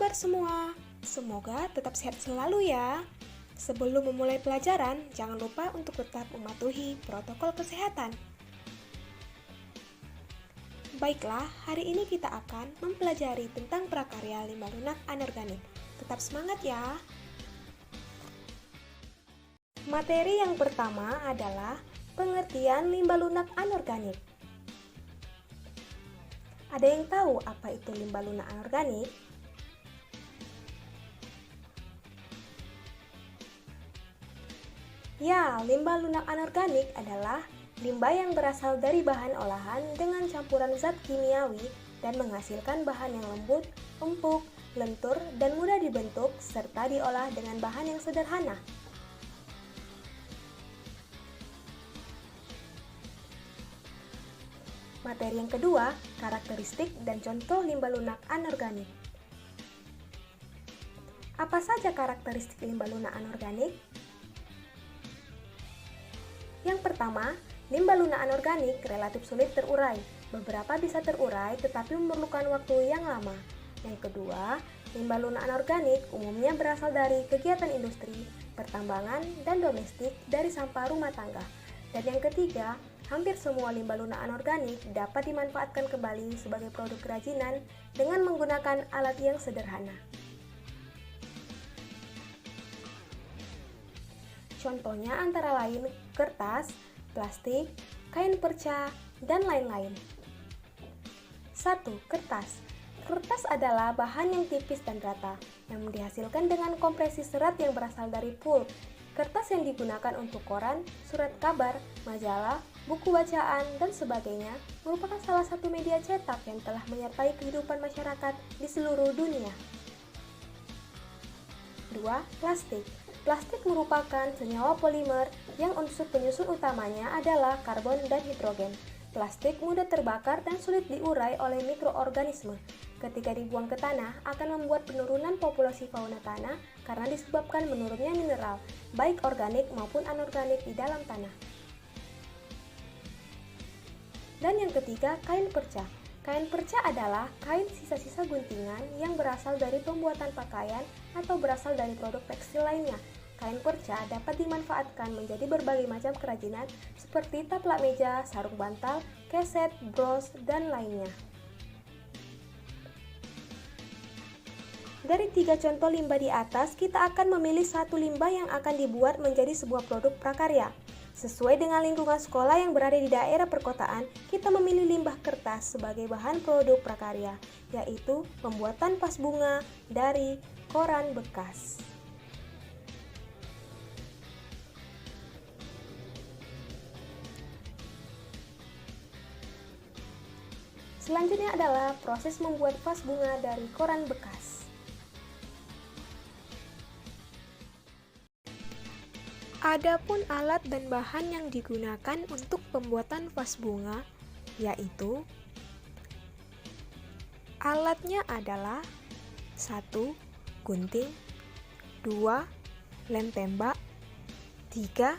kabar semua? Semoga tetap sehat selalu ya. Sebelum memulai pelajaran, jangan lupa untuk tetap mematuhi protokol kesehatan. Baiklah, hari ini kita akan mempelajari tentang prakarya limbah lunak anorganik. Tetap semangat ya. Materi yang pertama adalah pengertian limbah lunak anorganik. Ada yang tahu apa itu limbah lunak anorganik? Ya, limbah lunak anorganik adalah limbah yang berasal dari bahan olahan dengan campuran zat kimiawi dan menghasilkan bahan yang lembut, empuk, lentur, dan mudah dibentuk serta diolah dengan bahan yang sederhana. Materi yang kedua, karakteristik dan contoh limbah lunak anorganik. Apa saja karakteristik limbah lunak anorganik? Yang pertama, limbah lunak anorganik relatif sulit terurai. Beberapa bisa terurai tetapi memerlukan waktu yang lama. Yang kedua, limbah lunak anorganik umumnya berasal dari kegiatan industri, pertambangan, dan domestik dari sampah rumah tangga. Dan yang ketiga, hampir semua limbah lunak anorganik dapat dimanfaatkan kembali sebagai produk kerajinan dengan menggunakan alat yang sederhana. Contohnya antara lain kertas, plastik, kain perca, dan lain-lain. 1. Kertas. Kertas adalah bahan yang tipis dan rata, yang dihasilkan dengan kompresi serat yang berasal dari pulp. Kertas yang digunakan untuk koran, surat kabar, majalah, buku bacaan, dan sebagainya merupakan salah satu media cetak yang telah menyertai kehidupan masyarakat di seluruh dunia. 2. Plastik. Plastik merupakan senyawa polimer yang unsur penyusun utamanya adalah karbon dan hidrogen. Plastik mudah terbakar dan sulit diurai oleh mikroorganisme. Ketika dibuang ke tanah, akan membuat penurunan populasi fauna tanah karena disebabkan menurunnya mineral, baik organik maupun anorganik di dalam tanah. Dan yang ketiga, kain perca. Kain perca adalah kain sisa-sisa guntingan yang berasal dari pembuatan pakaian atau berasal dari produk tekstil lainnya. Kain perca dapat dimanfaatkan menjadi berbagai macam kerajinan seperti taplak meja, sarung bantal, keset, bros, dan lainnya. Dari 3 contoh limbah di atas, kita akan memilih satu limbah yang akan dibuat menjadi sebuah produk prakarya. Sesuai dengan lingkungan sekolah yang berada di daerah perkotaan, kita memilih limbah kertas sebagai bahan produk prakarya, yaitu pembuatan vas bunga dari koran bekas. Selanjutnya adalah proses membuat vas bunga dari koran bekas. Adapun alat dan bahan yang digunakan untuk pembuatan vas bunga, yaitu alatnya adalah 1. Gunting, 2. Lem tembak, 3.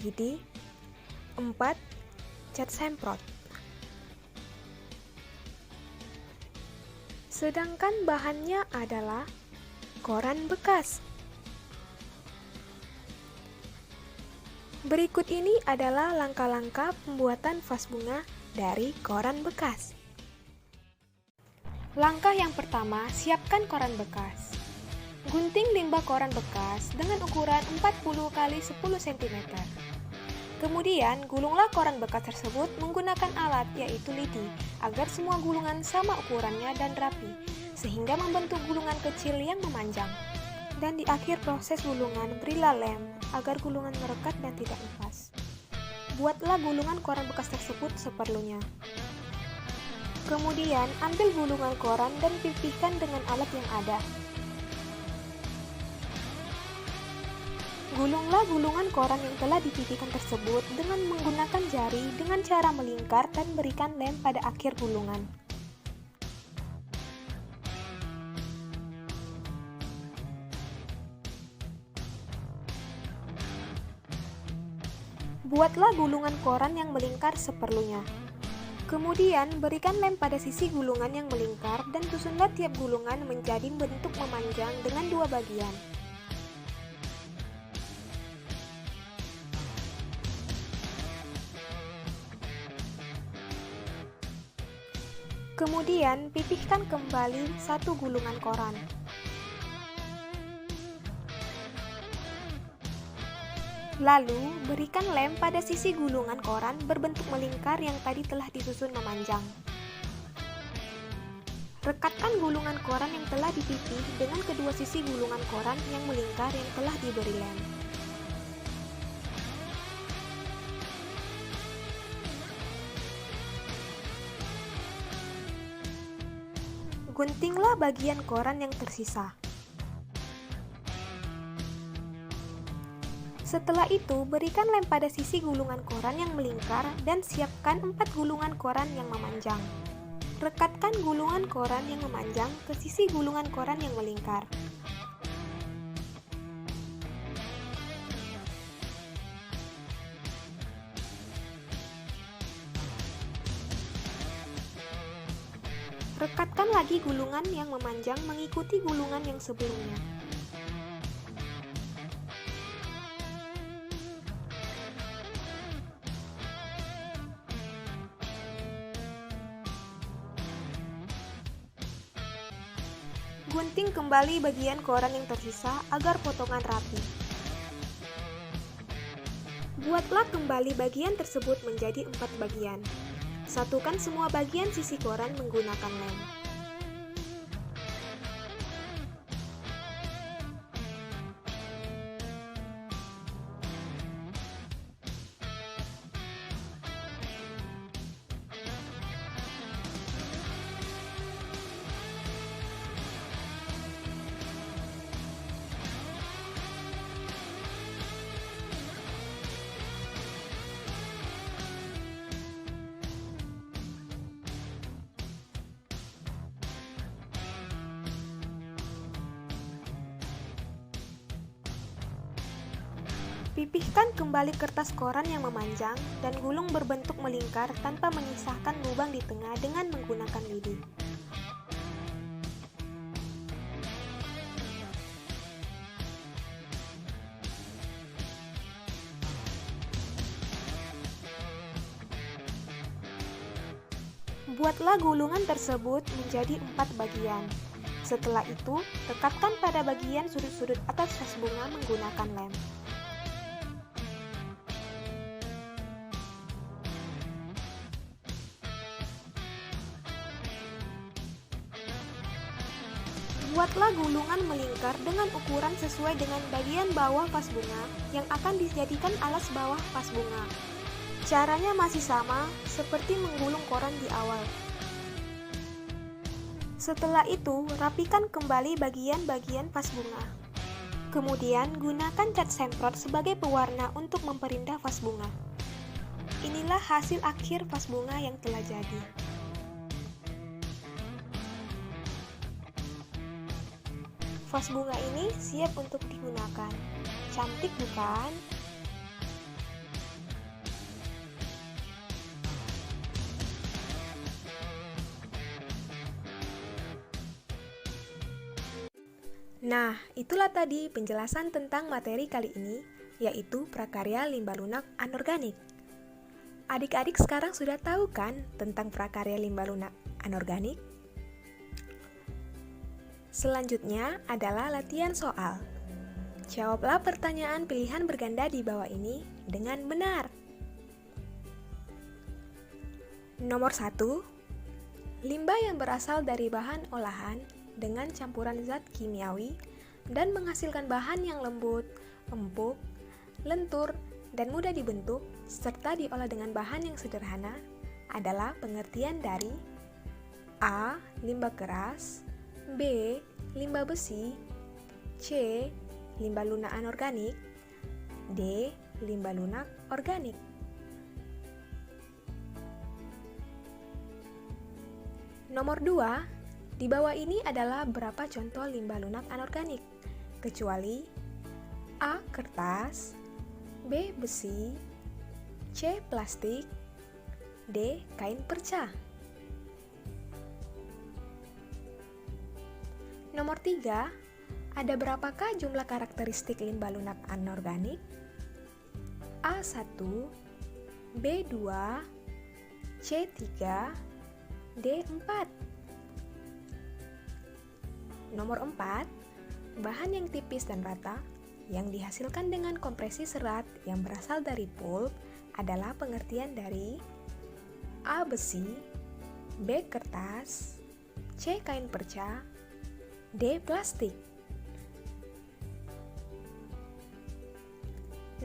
Lidi, 4. Cat semprot. Sedangkan bahannya adalah koran bekas. Berikut ini adalah langkah-langkah pembuatan vas bunga dari koran bekas. Langkah yang pertama, siapkan koran bekas. Gunting limbah koran bekas dengan ukuran 40 x 10 cm. Kemudian, gulunglah koran bekas tersebut menggunakan alat yaitu lidi agar semua gulungan sama ukurannya dan rapi, sehingga membentuk gulungan kecil yang memanjang. Dan di akhir proses gulungan, berilah lem agar gulungan merekat dan tidak lepas. Buatlah gulungan koran bekas tersebut seperlunya. Kemudian, ambil gulungan koran dan pipihkan dengan alat yang ada. Gulunglah gulungan koran yang telah dipipihkan tersebut dengan menggunakan jari dengan cara melingkar dan berikan lem pada akhir gulungan. Buatlah gulungan koran yang melingkar seperlunya. Kemudian, berikan lem pada sisi gulungan yang melingkar dan susunlah tiap gulungan menjadi bentuk memanjang dengan dua bagian. Kemudian, pipihkan kembali satu gulungan koran. Lalu, berikan lem pada sisi gulungan koran berbentuk melingkar yang tadi telah disusun memanjang. Rekatkan gulungan koran yang telah dipipih dengan kedua sisi gulungan koran yang melingkar yang telah diberi lem. Guntinglah bagian koran yang tersisa. Setelah itu, berikan lem pada sisi gulungan koran yang melingkar dan siapkan 4 gulungan koran yang memanjang. Rekatkan gulungan koran yang memanjang ke sisi gulungan koran yang melingkar. Rekatkan lagi gulungan yang memanjang mengikuti gulungan yang sebelumnya. Gunting kembali bagian koran yang tersisa agar potongan rapi. Buatlah kembali bagian tersebut menjadi 4 bagian. Satukan semua bagian sisi koran menggunakan lem. Pipihkan kembali kertas koran yang memanjang dan gulung berbentuk melingkar tanpa menyisahkan lubang di tengah dengan menggunakan lidi. Buatlah gulungan tersebut menjadi 4 bagian. Setelah itu, rekatkan pada bagian sudut-sudut atas vas bunga menggunakan lem. Buatlah gulungan melingkar dengan ukuran sesuai dengan bagian bawah vas bunga yang akan dijadikan alas bawah vas bunga. Caranya masih sama seperti menggulung koran di awal. Setelah itu, rapikan kembali bagian-bagian vas bunga. Kemudian, gunakan cat semprot sebagai pewarna untuk memperindah vas bunga. Inilah hasil akhir vas bunga yang telah jadi. Vas bunga ini siap untuk digunakan. Cantik bukan? Nah, itulah tadi penjelasan tentang materi kali ini, yaitu prakarya limbah lunak anorganik. Adik-adik sekarang sudah tahu kan tentang prakarya limbah lunak anorganik? Selanjutnya adalah latihan soal. Jawablah pertanyaan pilihan berganda di bawah ini dengan benar. Nomor 1. Limbah yang berasal dari bahan olahan dengan campuran zat kimiawi dan menghasilkan bahan yang lembut, empuk, lentur, dan mudah dibentuk, serta diolah dengan bahan yang sederhana adalah pengertian dari A. Limbah keras, B. Limbah besi, C. Limbah lunak anorganik, D. Limbah lunak organik. Nomor 2. Di bawah ini adalah beberapa contoh limbah lunak anorganik, kecuali A. Kertas, B. Besi, C. Plastik, D. Kain perca. Nomor 3, ada berapakah jumlah karakteristik limbah lunak anorganik? A1, B2, C3, D4. Nomor 4, bahan yang tipis dan rata yang dihasilkan dengan kompresi serat yang berasal dari pulp adalah pengertian dari A. Besi, B. Kertas, C. Kain perca, D. Plastik.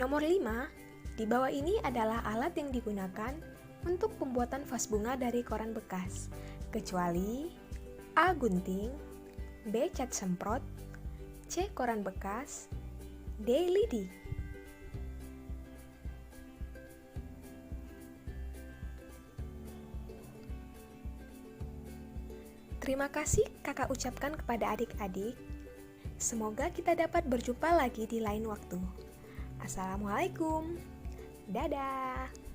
Nomor 5, di bawah ini adalah alat yang digunakan untuk pembuatan vas bunga dari koran bekas, kecuali A. Gunting, B. Cat semprot, C. Koran bekas, D. Lidi. Terima kasih kakak ucapkan kepada adik-adik. Semoga kita dapat berjumpa lagi di lain waktu. Assalamualaikum. Dadah.